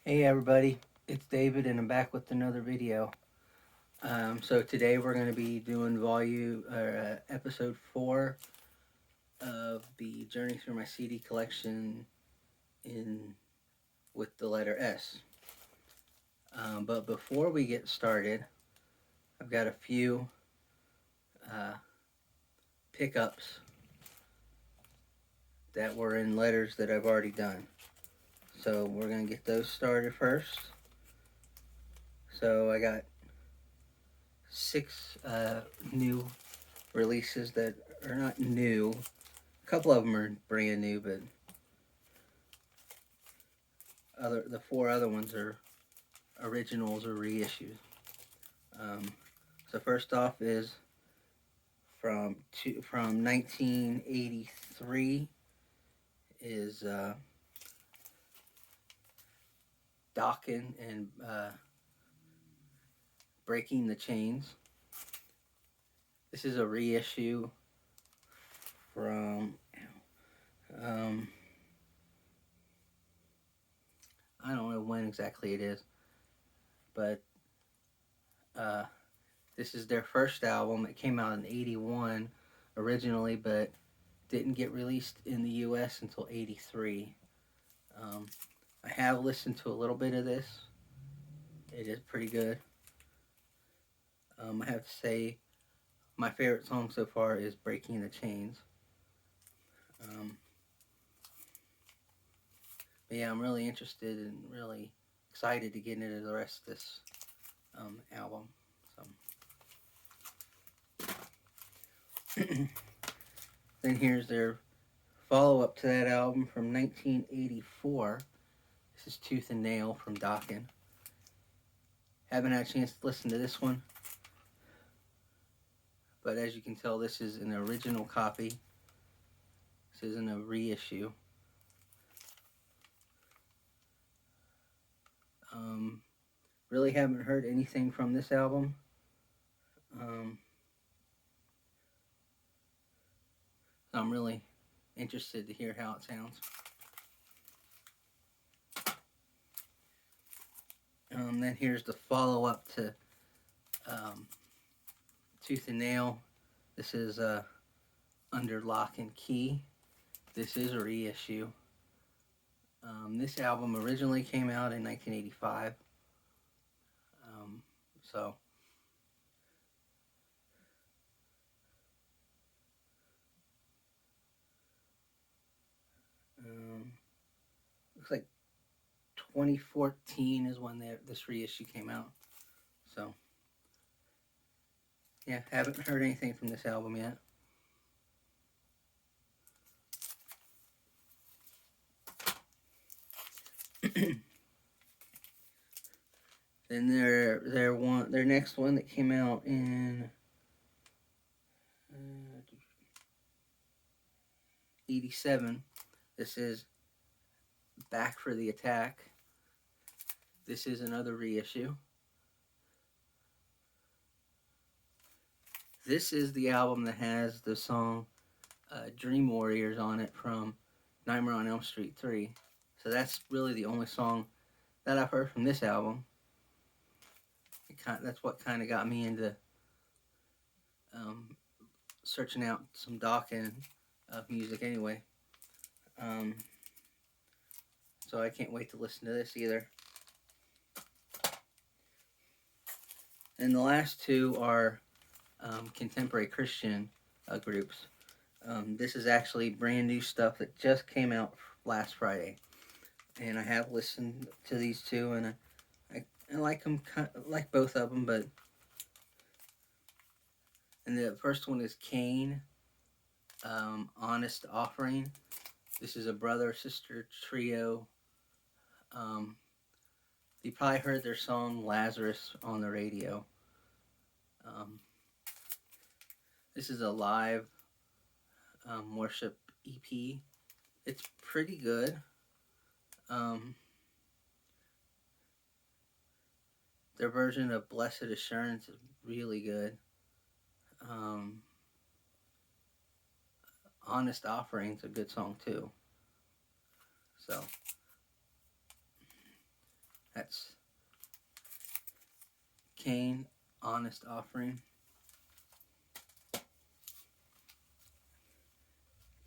Hey everybody, it's David and I'm back with another video. So today we're going to be doing episode 4 of the Journey Through My CD Collection in with the letter S. But before we get started, I've got a few uh, pickups that were in letters that I've already done. So we're going to get those started first. So I got 6 new releases that are not new. A couple of them are brand new, but the 4 other ones are originals or reissues. So first off is from 1983 is Dokken and Breaking the Chains. This is a reissue from I don't know when exactly it is, but this is their first album. It came out in '81 originally, but didn't get released in the U.S. until '83. I have listened to a little bit of this. It is pretty good. I have to say, my favorite song so far is Breaking the Chains. But yeah, I'm really interested and really excited to get into the rest of this album. So then here's their follow-up to that album from 1984. This is Tooth and Nail from Dokken. Haven't had a chance to listen to this one, but as you can tell, this is an original copy. This isn't a reissue. Really haven't heard anything from this album. I'm really interested to hear how it sounds. Then here's the follow-up to Tooth and Nail. This is Under Lock and Key. This is a reissue. This album originally came out in 1985. So looks like 2014 is when this reissue came out. So yeah, haven't heard anything from this album yet. Then their next one that came out in 87. This is Back for the Attack. This is another reissue. This is the album that has the song Dream Warriors on it from Nightmare on Elm Street 3. So that's really the only song that I've heard from this album. That's what kind of got me into searching out some Dokken music anyway. So I can't wait to listen to this either. And the last two are contemporary Christian groups. This is actually brand new stuff that just came out last Friday. And I have listened to these two, and I like them, like both of them, but... And the first one is Cain, Honest Offering. This is a brother-sister trio. You probably heard their song Lazarus on the radio. This is a live worship EP. It's pretty good. Their version of Blessed Assurance is really good. Honest Offering's a good song too. So That's Cain, Honest Offering.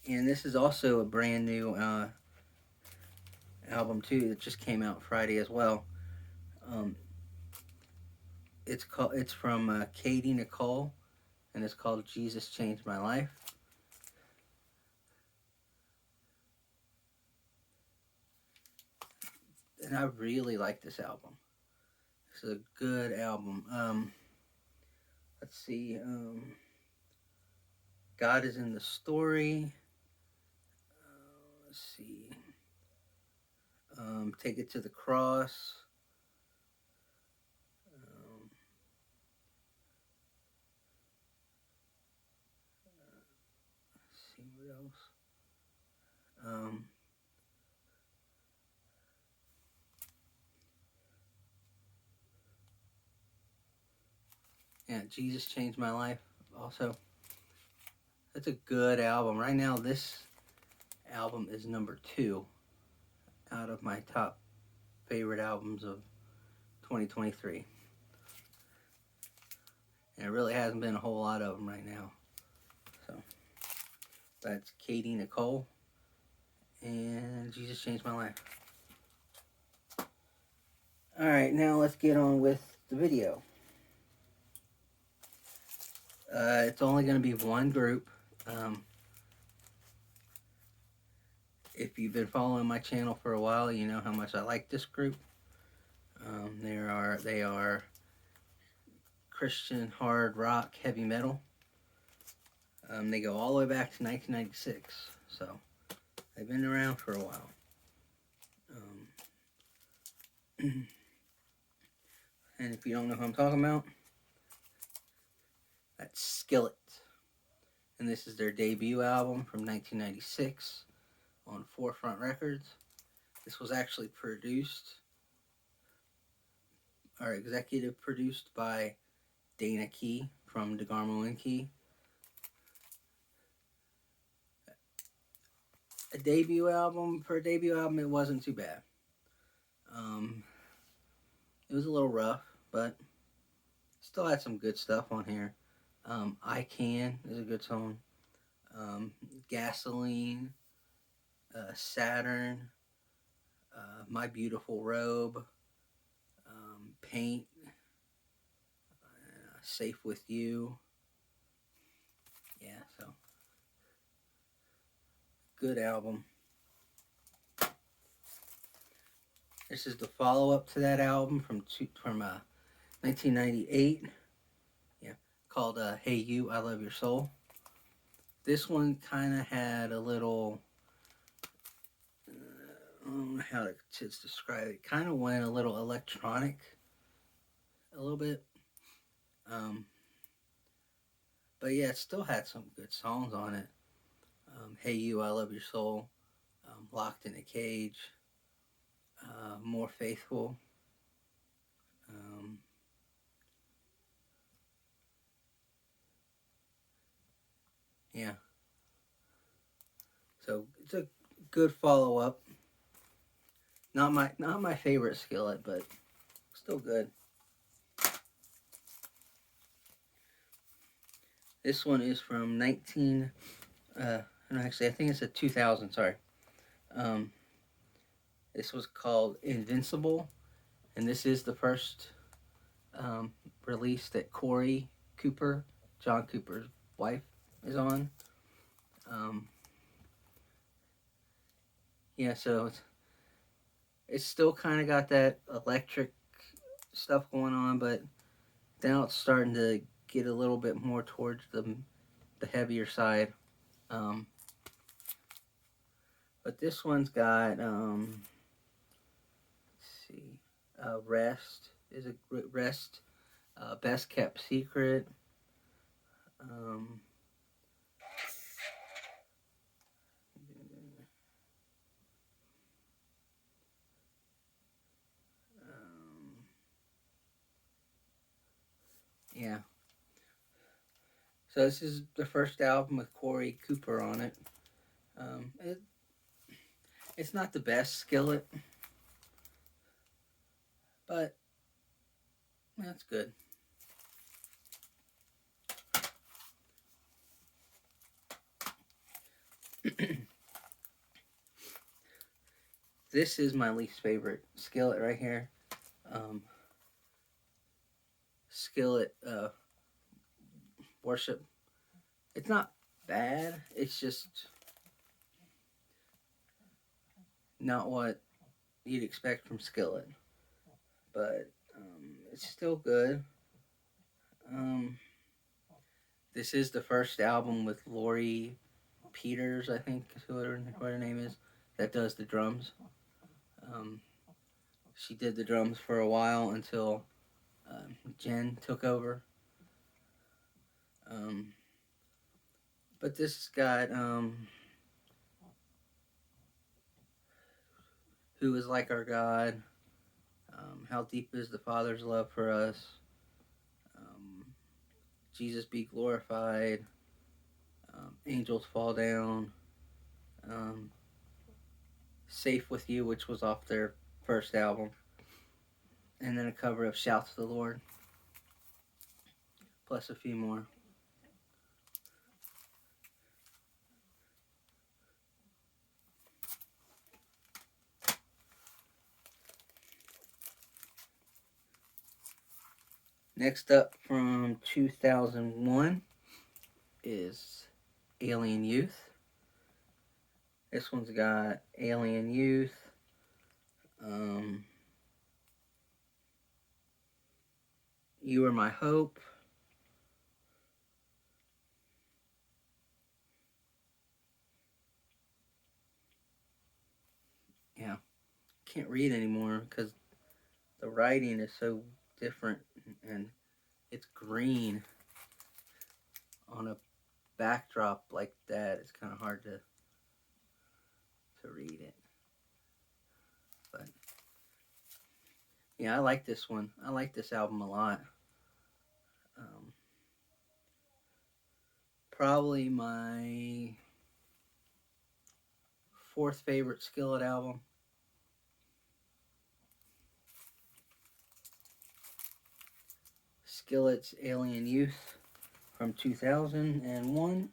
And this is also a brand new album too that just came out Friday as well. It's from Katie Nicole, and it's called Jesus Changed My Life. And I really like this album. It's a good album. Let's see. God is in the Story. Let's see. Take It to the Cross. Let's see what else. Yeah, Jesus Changed My Life. Also, that's a good album. Right now, this album is number 2 out of my top favorite albums of 2023. And it really hasn't been a whole lot of them right now. So that's Katie Nicole and Jesus Changed My Life. Alright, now let's get on with the video. It's only going to be one group. If you've been following my channel for a while, you know how much I like this group. They are Christian hard rock, heavy metal. They go all the way back to 1996, so they've been around for a while. And if you don't know who I'm talking about, that's Skillet. And this is their debut album from 1996 on Forefront Records. This was actually executive produced by Dana Key from DeGarmo and Key. For a debut album, it wasn't too bad. It was a little rough, but still had some good stuff on here. I Can is a good song. Gasoline, Saturn, My Beautiful Robe, Paint, Safe With You. Yeah, so good album. This is the follow-up to that album from 1998. Yeah, called Hey You, I Love Your Soul. This one kind of had a little, I don't know how to describe it. Kind of went a little electronic, a little bit. But yeah, it still had some good songs on it. Hey You, I Love Your Soul, Locked in a Cage, More Faithful. Yeah. So it's a good follow-up. Not my favorite Skillet, but still good. This one is from no, actually, I think it's a 2000. Sorry. This was called Invincible, and this is the first release that Corey Cooper, John Cooper's wife, is on. Yeah, so it's still kind of got that electric stuff going on, but now it's starting to get a little bit more towards the heavier side. But this one's got let's see, Rest is a Rest, Best Kept Secret. Yeah. So this is the first album with Corey Cooper on it. It's not the best Skillet. but that's good. This is my least favorite skillet right here. Skillet worship. It's not bad. It's just not what you'd expect from Skillet, but it's still good. This is the first album with Lori Peters, I think is what her name is, that does the drums. She did the drums for a while until Jen took over. But this has got Who is Like Our God, How Deep Is the Father's Love for Us, Jesus Be Glorified, Angels Fall Down, Safe With You, which was off their first album, and then a cover of Shout to the Lord, plus a few more. Next up from 2001 is Alien Youth. This one's got Alien Youth, You Are My Hope, yeah, can't read anymore because the writing is so different and it's green on a backdrop like that. It's kind of hard to read it, but yeah, I like this one. I like this album a lot. Probably my fourth favorite Skillet album. Skillet's Alien Youth from 2001.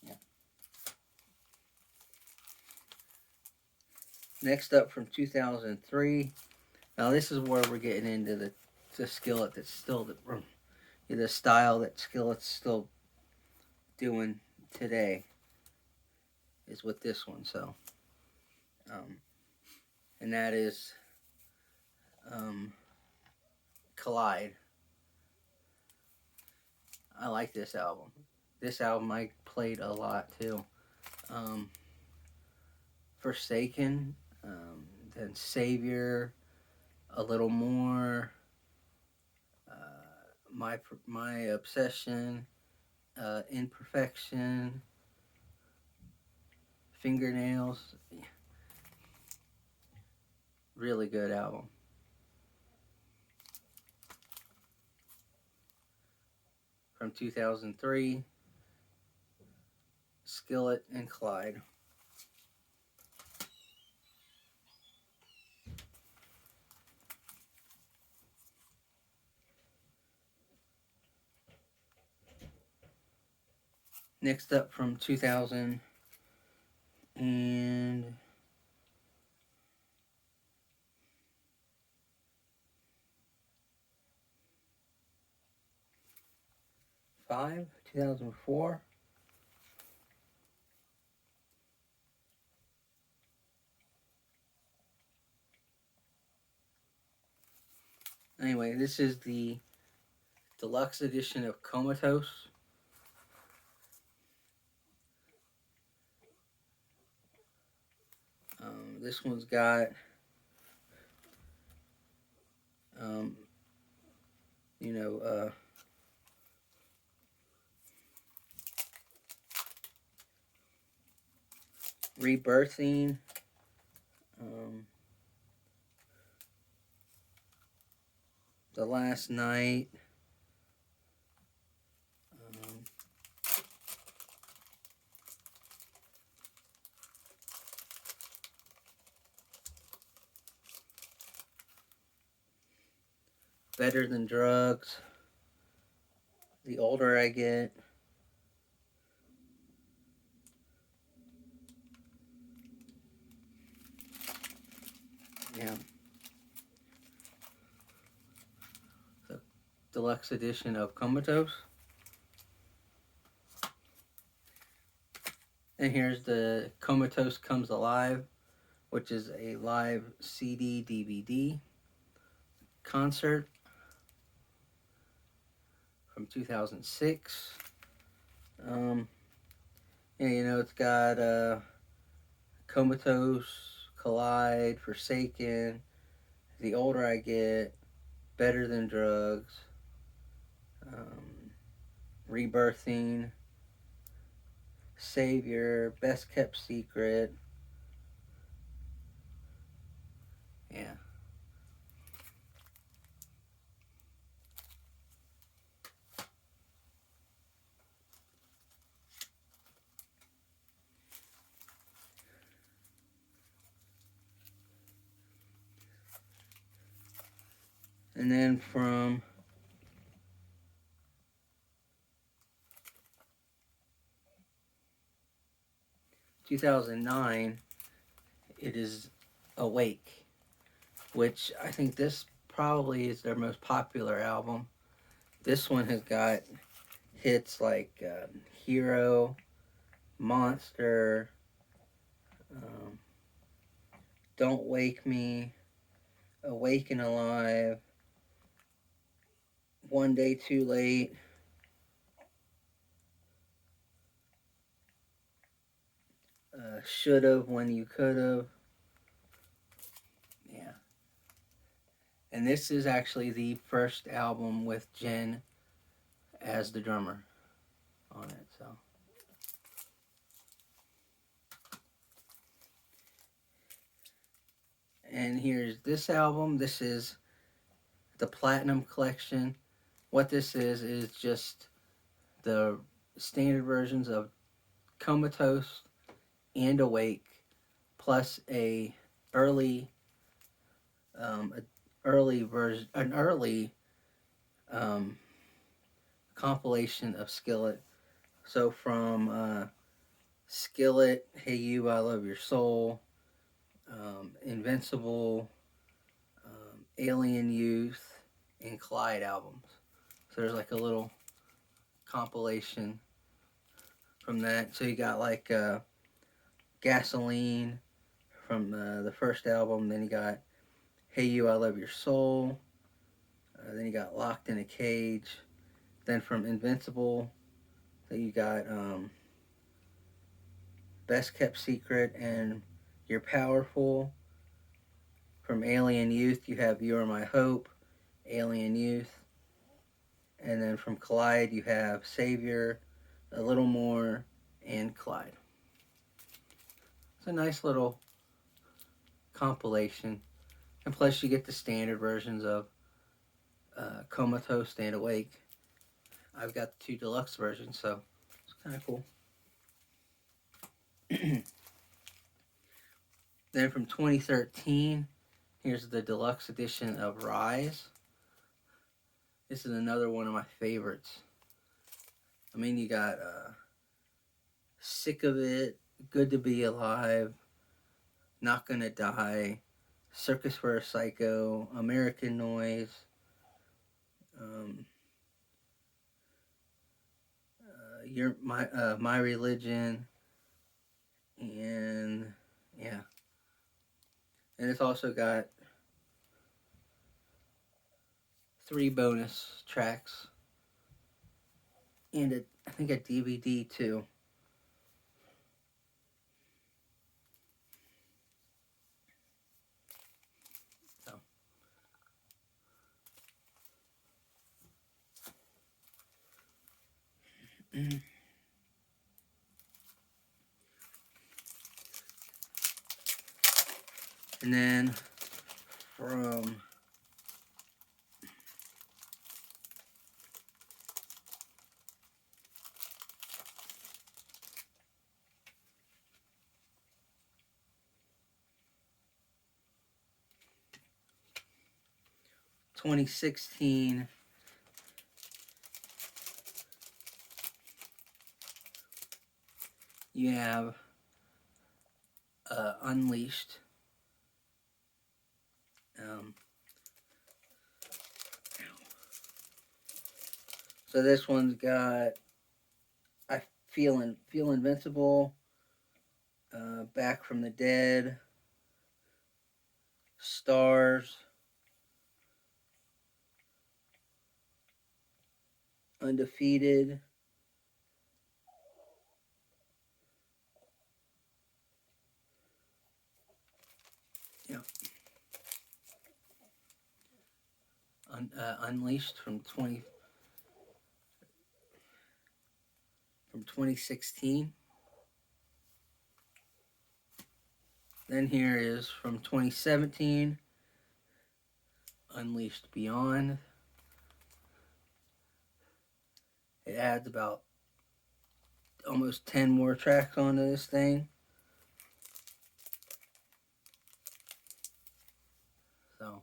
Yeah. Next up from 2003. Now this is where we're getting into the Skillet that's still the style that Skillet's still doing today is with this one. So, and that is Collide. I like this album. This album I played a lot too. Forsaken, then Savior, A Little More, my Obsession, Imperfection, Fingernails. Really good album. From 2003, Skillet and Clyde. Next up from 2000 and 2004. Anyway, this is the deluxe edition of Comatose. This one's got Rebirthing, The Last Night, Better Than Drugs, The Older I Get, yeah, the deluxe edition of Comatose. And here's the Comatose Comes Alive, which is a live CD DVD concert from 2006. Yeah, you know, it's got Comatose, Collide, Forsaken, The Older I Get, Better Than Drugs, Rebirthing, Savior, Best Kept Secret. Yeah. And then from 2009, it is Awake, which I think this probably is their most popular album. This one has got hits like Hero, Monster, um, Don't Wake Me, Awake and Alive, One Day Too Late, Should've When You Could've. Yeah. And this is actually the first album with Jen as the drummer on it, so. And here's this album. This is the Platinum Collection. What this is just the standard versions of Comatose and Awake, plus a early, an early version, an early um, compilation of Skillet. So from Skillet, Hey You, I Love Your Soul, Invincible, Alien Youth, and Collide albums. So there's like a little compilation from that. So you got like Gasoline from the first album. Then you got Hey You, I Love Your Soul. Then you got Locked in a Cage. Then from Invincible, then you got Best Kept Secret and You're Powerful. From Alien Youth, you have You're My Hope, Alien Youth. And then from Collide, you have Savior, A Little More, and Collide. It's a nice little compilation. And plus, you get the standard versions of Comatose and Awake. I've got the 2 deluxe versions, so it's kind of cool. Then from 2013, here's the deluxe edition of Rise. This is another one of my favorites. I mean, you got Sick of It, Good to Be Alive, Not Gonna Die, Circus for a Psycho, American Noise, My Religion, and yeah. And it's also got 3 bonus tracks and I think a DVD too. So. And then from 2016, you have Unleashed. So this one's got I Feel Invincible, Back from the Dead, Stars, Undefeated, Unleashed from 2016. Then here is from 2017, Unleashed Beyond. It adds about almost 10 more tracks onto this thing. So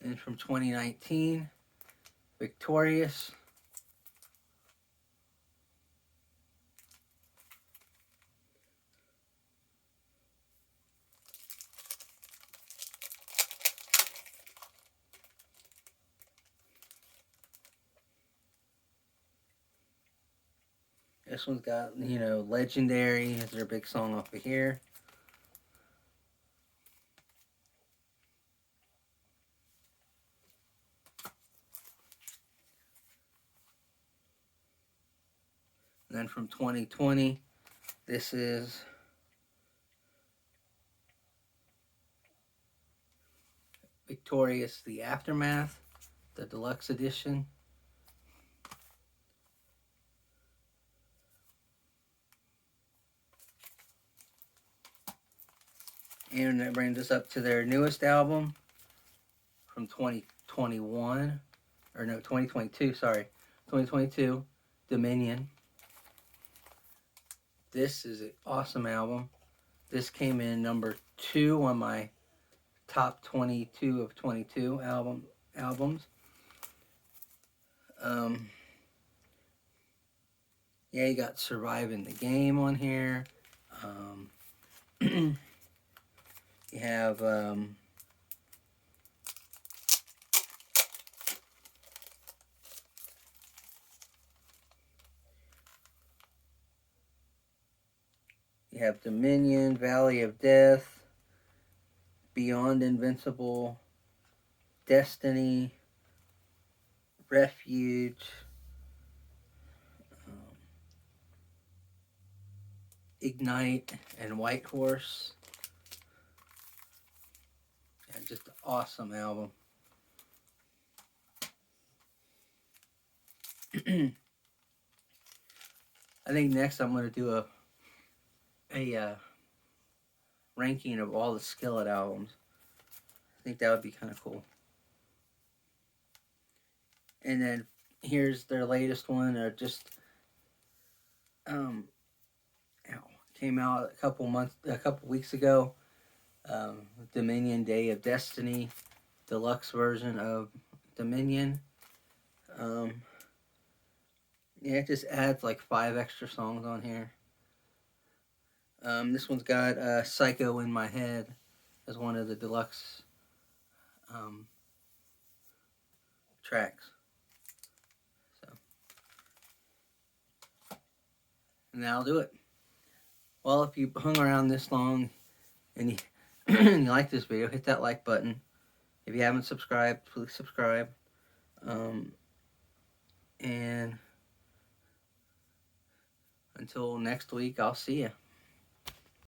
and from 2019, Victorious. This one's got, Legendary is their big song off of here. And then from 2020, this is Victorious, The Aftermath, the deluxe edition. And that brings us up to their newest album from 2021, or no, 2022, sorry. 2022, Dominion. This is an awesome album. This came in number 2 on my top 22 of 22 albums. Yeah, you got Surviving the Game on here. You have Dominion, Valley of Death, Beyond Invincible, Destiny, Refuge, Ignite, and White Horse. Yeah, just an awesome album. I think next I'm going to do a ranking of all the Skillet albums. I think that would be kind of cool. And then here's their latest one. Came out a couple weeks ago. Dominion Day of Destiny, deluxe version of Dominion. Yeah, it just adds like 5 extra songs on here. This one's got Psycho in My Head as one of the deluxe tracks. So, and that'll do it. Well, if you hung around this long and you like this video, hit that like button. If you haven't subscribed, please subscribe. And until next week, I'll see you.